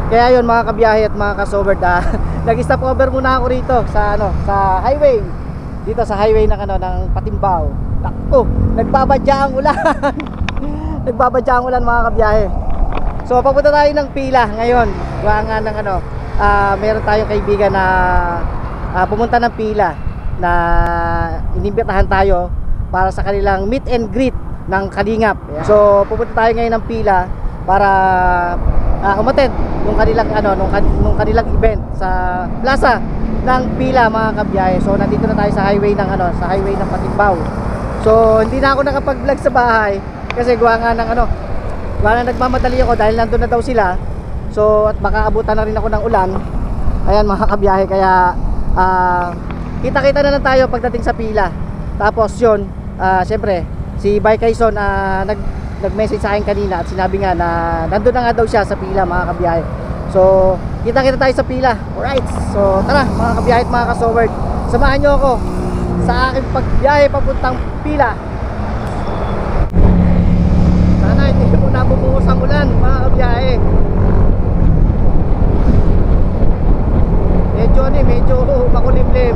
Kaya yun mga kabiyahe at mga kasobert, nag-stop over muna ako rito sa sa highway. Dito sa highway ng ng Patimbao. Takto, nagbabadya ang ulan. Nagbabadya ang ulan mga kabiyahe. So papunta tayo ng pila ngayon. Gawa nga ng meron tayong kaibigan na pumunta ng pila na inimbitahan tayo para sa kanilang meet and greet ng Kalingap. So pupunta tayo ngayon ng pila para umattend nung kanilang nung kanilang event sa plaza ng pila mga kabiyahe. So nandito na tayo sa highway ng sa highway ng Patimbao. So hindi na ako nakapag-vlog sa bahay kasi gawa nga ng nagmamadali ako dahil nandun na daw sila. So at baka abutan na rin ako ng ulan. Ayan mga kabiyahe, kaya kita-kita na lang tayo pagdating sa pila. Tapos yun, syempre si Bay Quezon nag-message sa akin kanina at sinabi nga na nandun na nga daw siya sa pila mga kabiyahe. So kita-kita tayo sa pila. Alright, so tara mga kabiyahe at mga kasoward, samahan nyo ako sa aking pagbiyahe papuntang pila. Sana hindi mo nabumuhos ang ulan mga kabiyahe. Medyo makulimlim.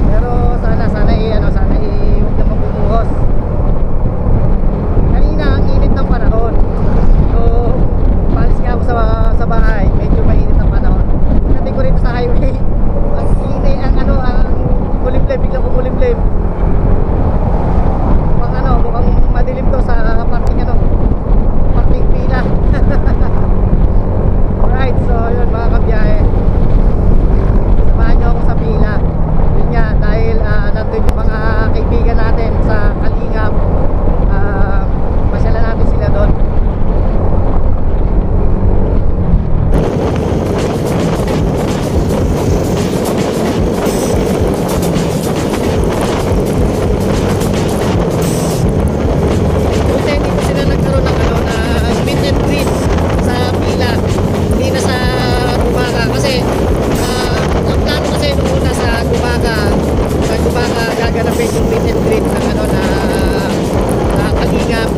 Pero sana sana huwag na mabumuhos. Kanina ang init ng panahon. So palis nga ako sa bahay, medyo mainit ang panahon. Pagdating ko rito sa highway, ang init, ang kulimlim, biglang kumulimlim. Mukhang madilim to sa parting parting pila. Alright, so yun mga kabiyahe, samahan nyo ako sa pila. Yun nga, dahil nandun yung mga kaibigan natin sa Kalingap, pasyalan natin sila doon. Buti hindi ko sila nagkaroon ng meet and greet sa pila, hindi na sa Gumaga kasi ang plano kasi nung una sa Gumaga gaganapin yung meet and greet ng na Kalingap.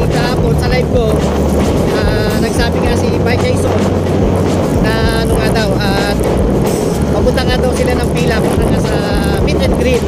Kahapon sa live ko, nagsabi nga si Bay Quezon na nga daw at papunta nga daw sila ng pila para nga sa meet and greet.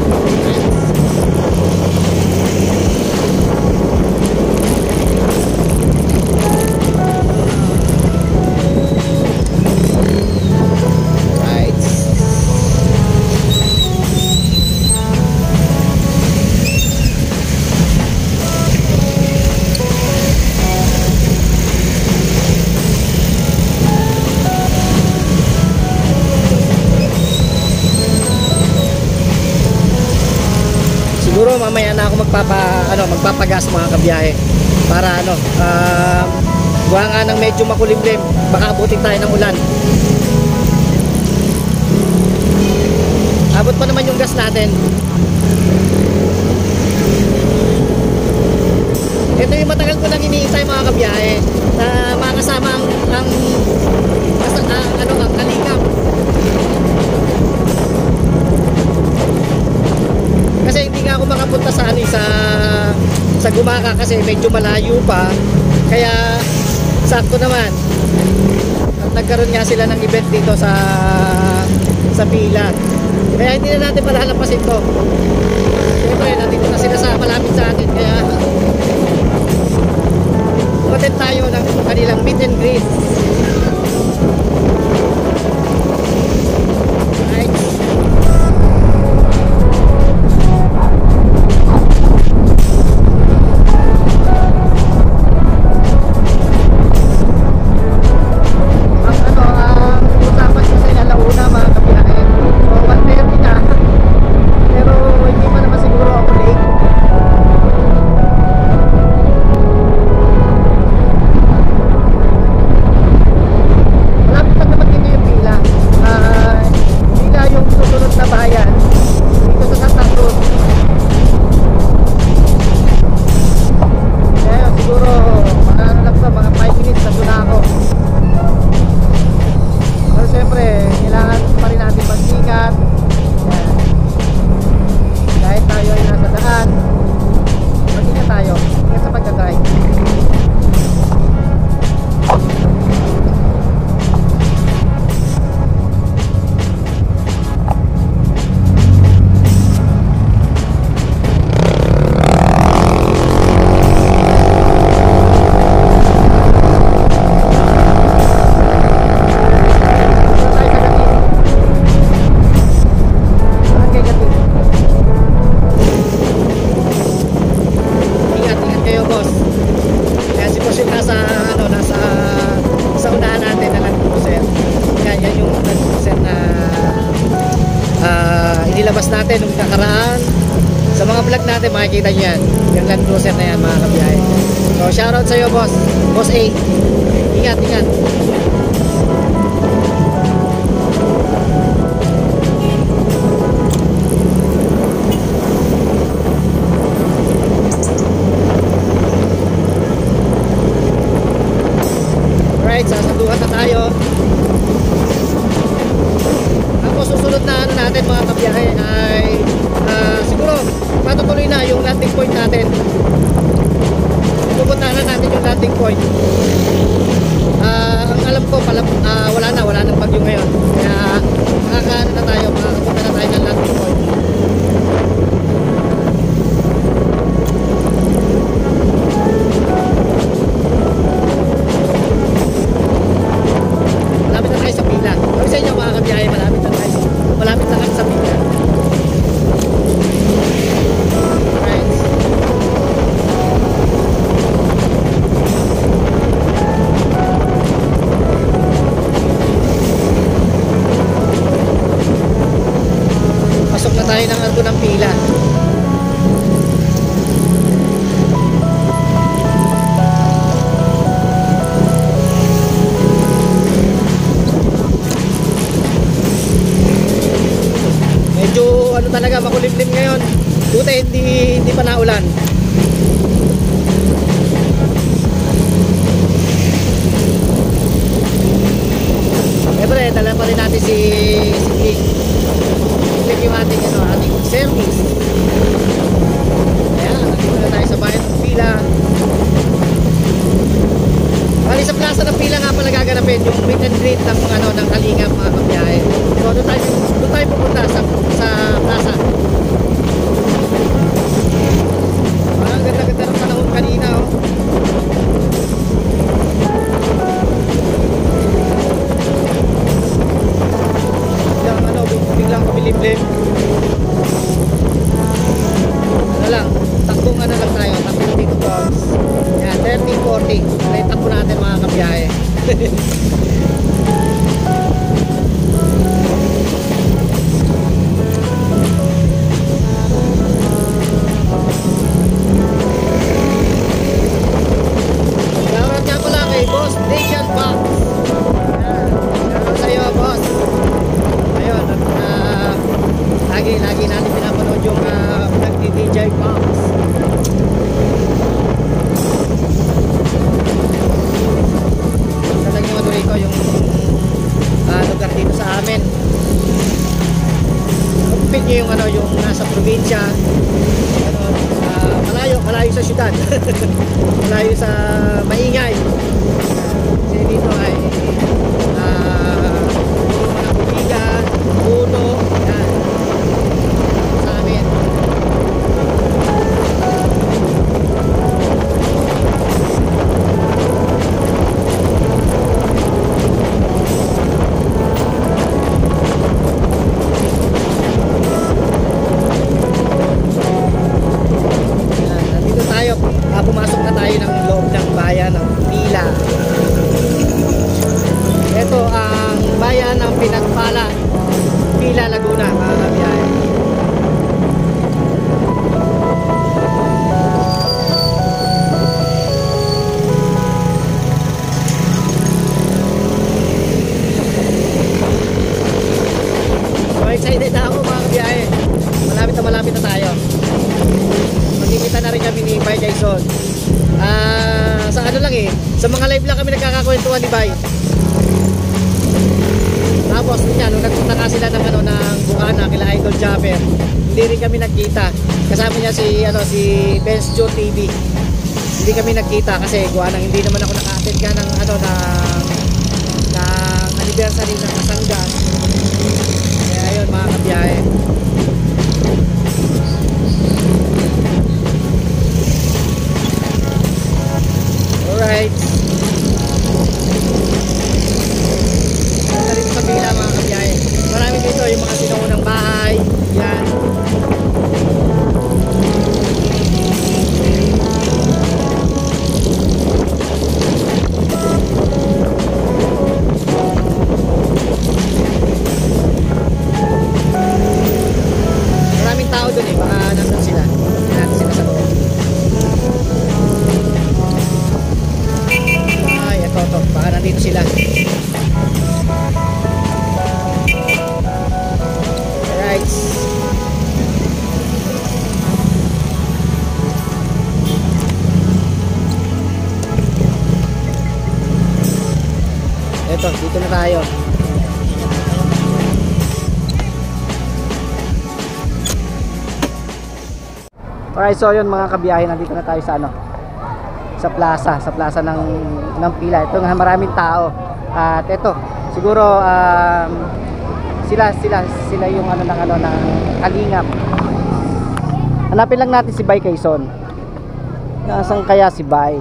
Siguro mamaya na ako magpapagas mga kabiyahe para gawa nga ng medyo makulimlim, baka abutin tayo ng ulan. Abot pa naman yung gas natin. Ito yung matagal ko nang iniintay mga kabiyahe, na makasama ang Kalingap. Kasi hindi nga ako makapunta sa sa Gumaga kasi medyo malayo pa. Kaya sakto naman at nagkaroon nga sila ng event dito sa pila. Kaya hindi na natin palalampasin to. Siyempre nandito na sila sa malapit sa atin, kaya umattend tayo ng kanilang meet and greet. makikita nyo yan. Yung Land Cruiser na yan mga kabiyahe. So shoutout sa'yo boss, Boss A. Ingat, ingat. Alright, sasaduhan na tayo. Ako susunod na ano natin mga kabiyahe ay siguro matutuloy na yung landing point natin. Pupuntahan na natin yung landing point. Ang alam ko wala nang bagyo ngayon. Kaya makakaano na tayo, makakapunta na tayo ng landing point. Malapit na tayo sa pila. Sabi sa inyo mga kabiyahe, malapit na kami sa pila. Right. Pasok na tayo ng alto ng pila. Ano talaga, makulimlim ngayon. Buti hindi pa naulan. Siyempre, dala pa rin natin si Click. Click yung ating service. Ayan, nandito na tayo sa bayan ng pila. Bali sa plaza ng pila nga pala gaganapin yung meet and greet ng mga ng Kalingap mga kabiyahe. So doon tayo pupunta sa plaza. Ang ganda-ganda ng panahon kanina oh. Biglang kumilimlim. Ano lang, takbong lang tayo, takbong dito guys. Yan, 30-40. Ay takbo natin mga kabiyahe. Shoutout nga pala kay Boss Dejan Box. Shoutout sa'yo boss. Ayun, lagi natin pinapanood yung vlog ni DJ Box. Talagang matuloy ko yung lugar dito sa amin. Kupit nyo yung yung nasa probinsya, malayo sa syudad. Malayo sa maingay. Kasi dito ay mga bubigan, puno, yan sa amin. Nandito tayo, pumasok na tayo ng loob ng bayan ng Pila. Ito ang bayan ng Pinagpala, Pila, Laguna mga kabiyahe. So excited na ako mga kabiyahe. Malapit na tayo. Magkikita na rin kami ni Bay Jason. Sa ano lang sa mga live lang kami nagkakakwentuhan ni Bay. Tapos niya, nung nagpunta ka sila ng ng Bukana kila Idol Japper, hindi rin kami nagkita. Kasama niya si Benz Joe TV. Hindi kami nagkita kasi hindi naman ako naka-attend ka ng ng anniversary ng Kasanggan. Kaya ayun mga kabiyahe. Alright. Dito sa Pila mga kabiyahe. Marami dito yung mga sinuunang bahay. Yan. Eto, dito na tayo. Alright, so yun mga kabiyahe, nandito na tayo sa ano, sa plaza ng pila. Ito nga, maraming tao. At ito, siguro sila yung ano ng kalingap. Hanapin lang natin si Bay Quezon. Nasaan kaya si Bay?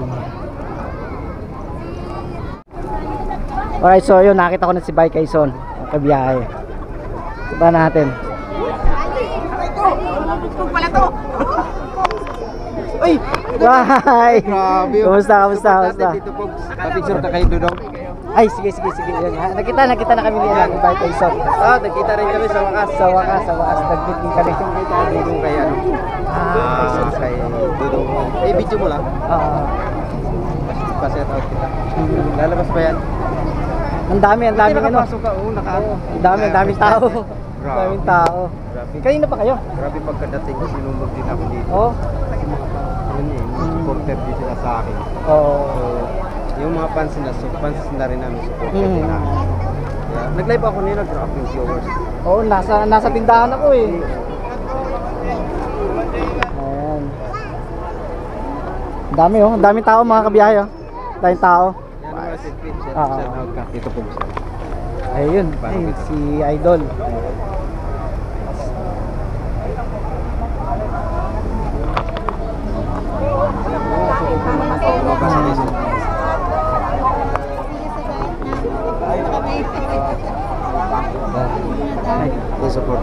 Alright, so yun, nakita ko na si Bay Quezon, mga kabiyahe. Diba natin? Uy! Bye! Grabe. Kumusta? Dito po, picture ka kayo doon. Ay, sige. Yun, ha? Nakita na kami ni Bay Quezon. Nakita rin kami sa wakas. Sa wakas, nag-meet din kami. Dudong kay ano? Kay Dudong. Video mo lang. Pa-set out kita. Lalabas ba yan? Ang dami ano. Nakapasok ka, Ang daming tao. Daming tao. Grabe. Kanina pa kayo? Grabe pagkadating ko, sinunod din ako dito. Oo. Yun eh, supporter din sila sa akin. Oo. So, yung mga fans na rin namin supporter din namin. Yeah. Nag-live ako nila, grabe yung viewers. Oo, nasa tindahan ako eh. Ayan. Ang daming tao mga kabiyahe, oh. Daming tao. Yan mga sitpin, Oo. shout out ka. Dito po gusto. Ayun, si Idol. Yung support.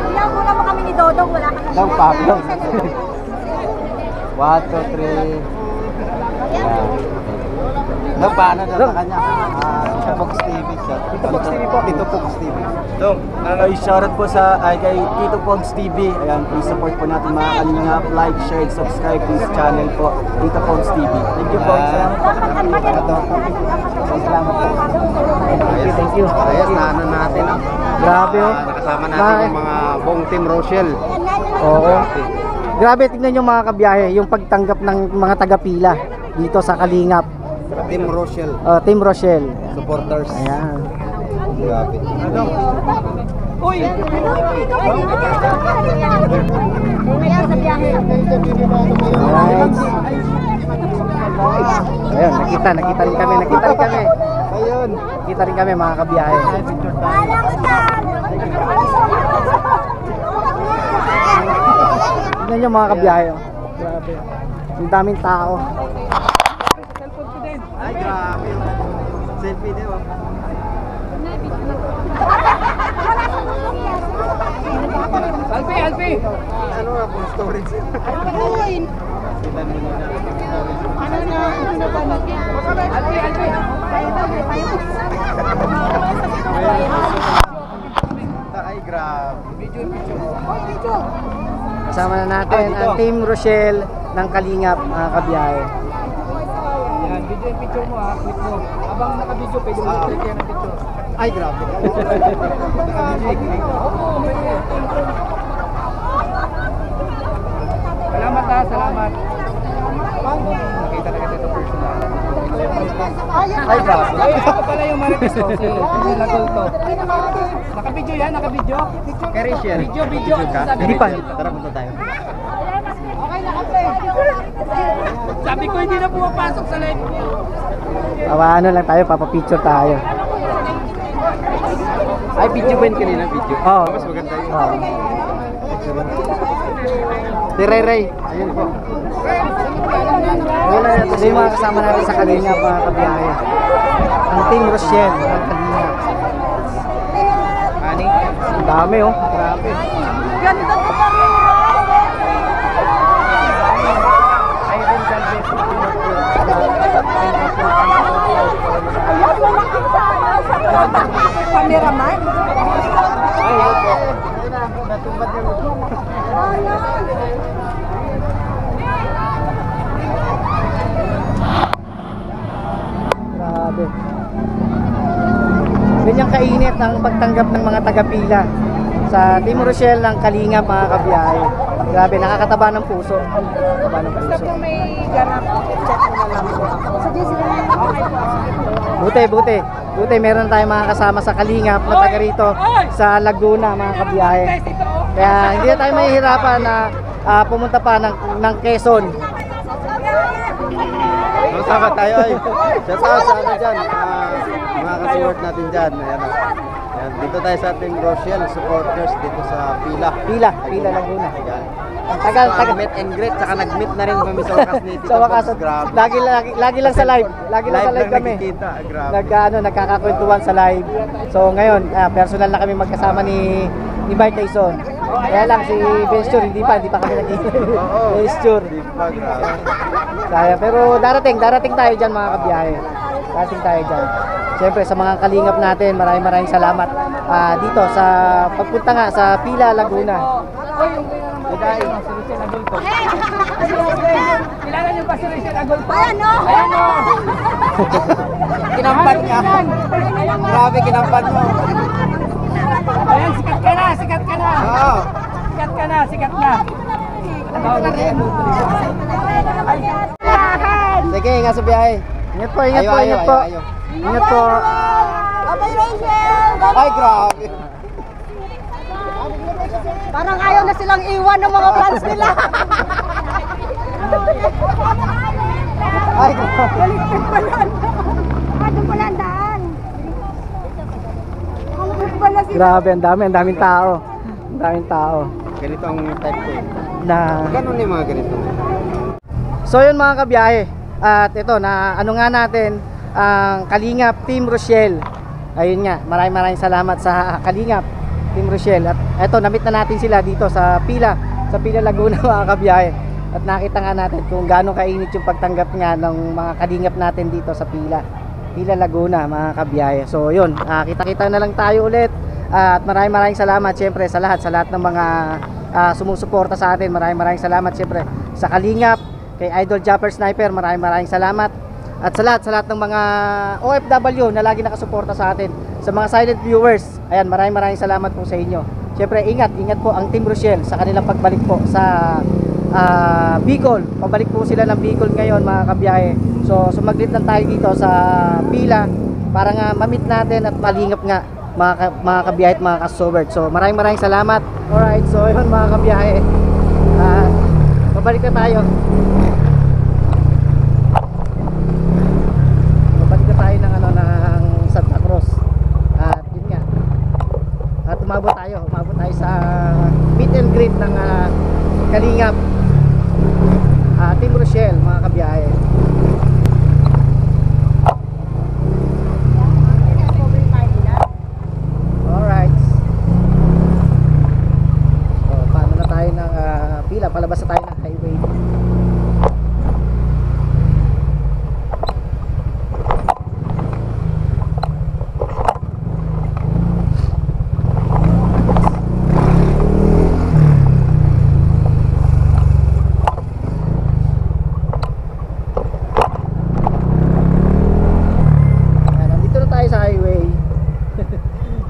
Ilang muna mo kami ni Dodong, wala ka na. Lang Pablo. 1, 2, 3. No, paano na sa kanya? Sa Fox TV siya. Tito Fox TV po. Tito Fox TV. Dong, shoutout po kay Tito Pogs TV. Ayan, please support po natin mga kalingap. Like, share, and subscribe to this channel po, Tito Pogs TV. Thank you po. Salamat po. Salamat po. Thank you. Ayos, naano natin. Grabe, oh. Nakasama natin yung mga buong Team Rochelle. Oo. Grabe, tignan yung mga kabiyahe, yung pagtanggap ng mga taga-pila dito sa Kalingap. Team Rochelle. Team Rochelle. Supporters. Ayan. Grabe. Alright. Ayun, nakita rin kami. Ayun. Nakita rin kami mga kabiyahe. Tignan nyo mga kabiyahe, oh. Grabe. Ang daming tao. Ay, grabe. Selfie din, oh. Alfie! Ano nga po, storage. Ay, grabe. Kasama na natin ang Team Rochelle ng Kalingap, mga kabiyahe. Yan, video yung picture mo ha, click mo. Habang naka-video, pwede mo click yan ang picture. Ay, grabe. Salamat ha, salamat. Nakita na kita ito personal. Ay, grabe. Ay, ako pala yung Marites ko, si Lagol to. Naka-video yan, naka-video. Kay Rachel. Video. Hindi pa. Tara, punta tayo. Sabi ko hindi na pumapasok sa live niyo. Ano lang tayo, papapicture tayo. Ay, video ba yun kanina? Video? Oo. Mas maganda yun. Oo. Tiray-ray. Ayun po. Ito yung mga kasama natin sa Kalingap, mga kabiyahe. Ang Team Rochelle ng Kalingap. Ani? Ang dami, oh. Grabe. Ganda po kami. Ayan, malaking sana. Cameraman. Ay, opo. Natumbat yung... Grabe. Ganyang kainit ang pagtanggap ng mga taga-pila sa Team Rochelle ng Kalingap, mga kabiyahe. Grabe, nakakataba ng puso. Nakakataba ng puso. may ganap, chat mo na lang po ako. Suggest sila. Okay po. Buti, meron tayong mga kasama sa Kalingap na taga rito sa Laguna, mga kabiyahe. Kaya hindi na tayo mahihirapan na pumunta pa ng Quezon. Sama tayo ay. Shout out sa ano dyan. Mga ka-support natin dyan. Ayan, ayan. Dito tayo sa Team Rochelle, supporters dito sa Pila. Pila Laguna. Ayan. Tagal. Meet and greet, saka nag-meet na rin kami sa wakas ni Tito Sa wakas, Box. Grabe. lagi lang sa live. Lagi lang sa live kami. Nakikita, grabe. Nagkakakwentuhan sa live. So ngayon, personal na kami magkasama ni Mike Tyson. Kaya lang si Venture hindi pa kami nagkita. Oo. Venture. Di ba, grabe. Kaya, pero darating tayo dyan mga kabiyahe. Darating tayo dyan. Siyempre sa mga kalingap natin, maraming salamat dito sa pagpunta nga sa Pila, Laguna. Kilala niyo ba si Rachel Agolpo? Ayan o. Ayan o. Kinampan niya. Grabe, kinampan mo. Ayan, sikat ka na. Oo. Sikat na. Sige, ingat sa biyahe. Ingat po. Ayaw. Ingat po. Okay, Rachel. Ay, grabe. Parang ayaw na silang iwan ng mga fans nila. Ay, grabe. Baliktad pala. Doon pala ang daan. Doon pala sila. Grabe, ang daming tao. Ang daming tao. Ganito ang type ko. Na Ganun yung mga ganito. So yun mga kabiyahe. At ito na ano nga natin ang Kalingap Team Rochelle. Ayun nga, maraming salamat sa Kalingap Team Rochelle. At eto, namit na natin sila dito sa Pila Laguna mga kabiyahe. At nakita nga natin kung gaano kainit yung pagtanggap nga ng mga kalingap natin dito sa Pila Laguna mga kabiyahe. So yun, kita-kita na lang tayo ulit. At maraming salamat syempre sa lahat ng mga sumusuporta sa atin. Maraming salamat syempre sa Kalingap, kay Idol Japper Sniper, maraming salamat. At sa lahat ng mga OFW na lagi nakasuporta sa atin, sa mga silent viewers, ayan, maraming salamat po sa inyo. Syempre, ingat po ang Team Rochelle sa kanilang pagbalik po sa Bicol. Pabalik po sila ng Bicol ngayon mga kabiyahe. So sumaglit lang tayo dito sa Pila para nga ma-meet natin at malingap nga mga kabiyahe at mga kasobert. So maraming salamat. Alright, so yun mga kabiyahe, pabalik na tayo. ng Santa Cruz. At yun nga, at umabot tayo sa meet and greet ng Kalingap Team Rochelle mga kabiyahe. Alright, so paano na tayo ng Pila, palabas na tayo ng highway.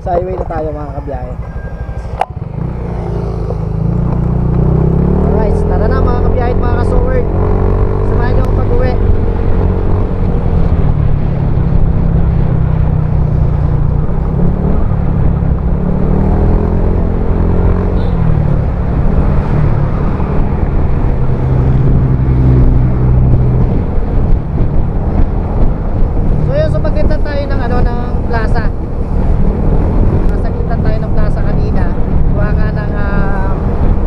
Sa highway na tayo mga kabiyahe. Alright, tara na mga kabiyahe at mga kasowerd. Samahan niyo akong pag-uwi. So yun, so pagkita tayo ng plaza. Tayo ng plaza kanina, kuha nga ng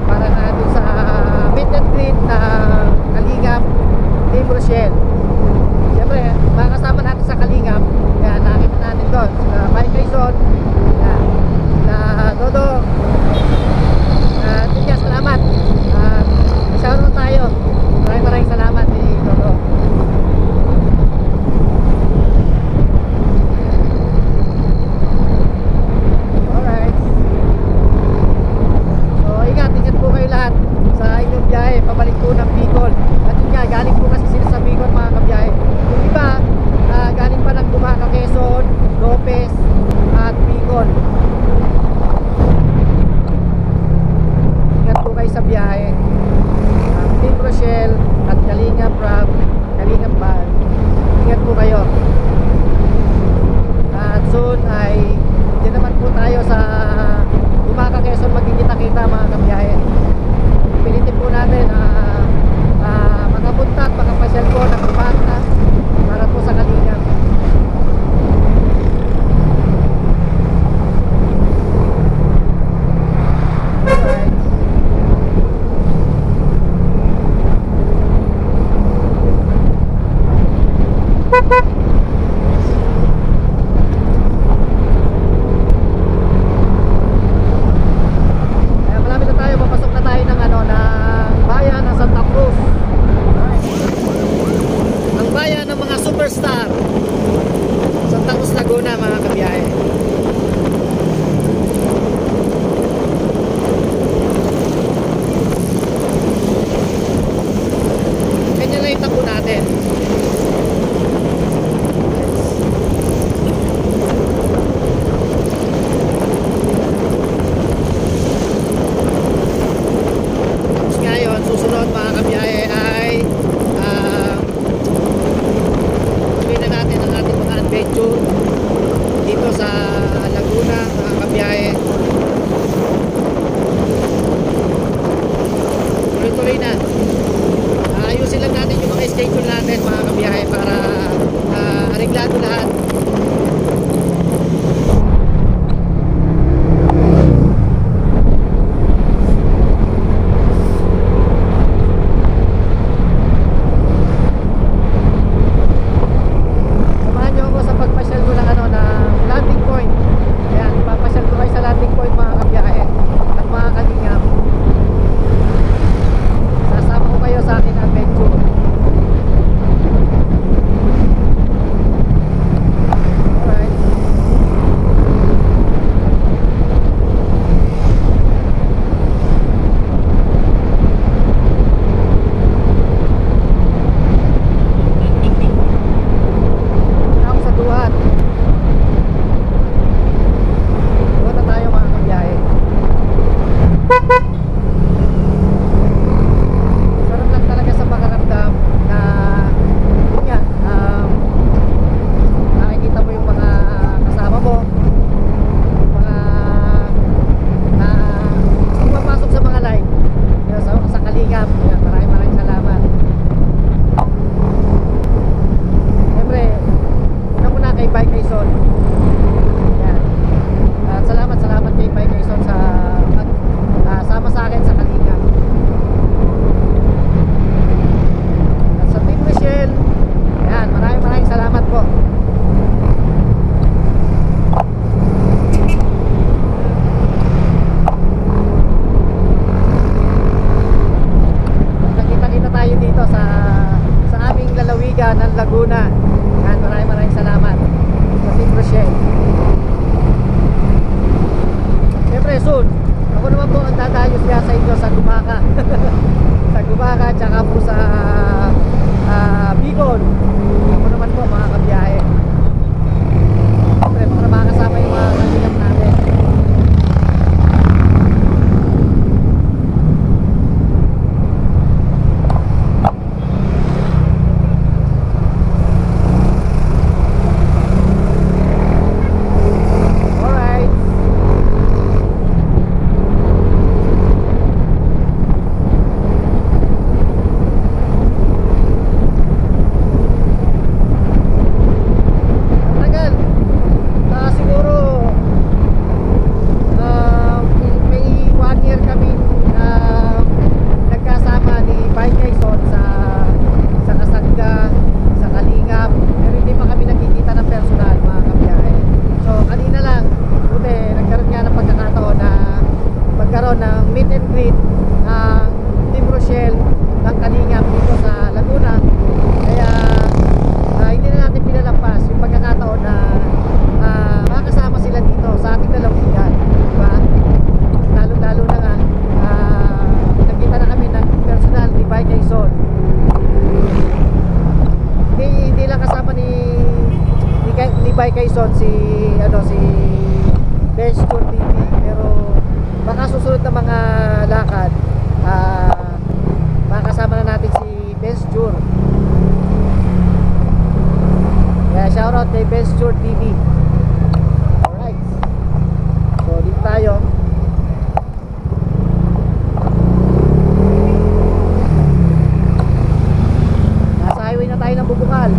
para nga doon sa meet and greet na Kalingap Team Rochelle. Siyempre, mga kasama natin sa Kalingap, kaya nakita natin doon sila Mike Tyson, sila Dodo, at yun nga, salamat. Shoutout tayo, maraming salamat Dodo. Ingat po kayo lahat sa inyong biyahe pabalik po ng Bicol. At yun nga, galing po kasi sila sa Bicol mga kabiyahe. Yung iba, galing pa ng Bumaca, Quezon, Lopez at Bicol. Ingat po kayo sa biyahe. tuloy-tuloy na. Ayusin lang natin yung mga schedule natin mga kabiyahe para areglado lahat. Samahan niyo ako sa pagpasyal ko ng landing point. Ayan, papasyal ko kayo sa landing point mga kabiyahe at mga kalingap. Sasama ko kayo sa aking adventure. Alright. Ako sa duhat. Duhat na tayo mga kabiyahe. Sarap lang talaga sa pakiramdam na yun nga, nakikita mo yung mga kasama mo, mga pumapasok sa mga live, yun, sa kalingap. Yun, maraming salamat. Siyempre, una kay Bike Quezon. Yan. At salamat kay Bike Quezon sa sama sa akin sa kalingap. At sa Team Michelle, yan, maraming salamat po. Nakita-kita tayo dito sa aming lalawigan ng Laguna. Yan, maraming salamat sa Team Michelle. Siyempre soon, ako naman po ang dadayos niya sa inyo sa Gumaka. Sa Gumaka, tsaka po sa Bicol. Ako naman po mga kabiyahe. Siyempre, para makakasama yung mga kalingap natin. Alright. Tagal. Siguro may 1 year kami nagkasama ni Bike Quezon sa Kasagga, sa Kalingap, pero hindi pa kami nagkikita ng personal mga kabiyahe. So kanina lang, buti nagkaroon nga ng pagkakataon na magkaroon ng meet and greet ng Team Rochelle ng Kalingap dito sa Laguna. Kaya hindi na natin pinalampas yung pagkakataon na makakasama sila dito sa ating lalawigan, diba? Lalo na nga nagkita na kami ng personal ni Bike Quezon. Hindi lang kasama ni Bike Quezon si Bench Tour TV, pero baka susunod na mga lakad makakasama na natin si Bench Tour. Kaya shoutout kay Bench Tour TV. Alright, so dito tayo. Nasa highway na tayo ng Bubukal.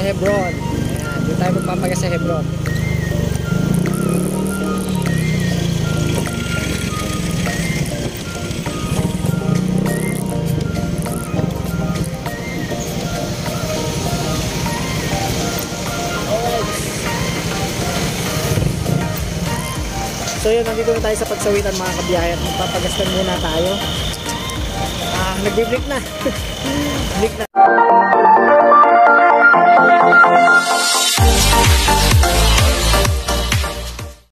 Hebron. Ayan, dito tayo magpapagas sa Hebron. So yun, nandito na tayo sa pagsawitan mga kabiyahe at magpapagastan muna tayo. Nagbi-break na. Break na.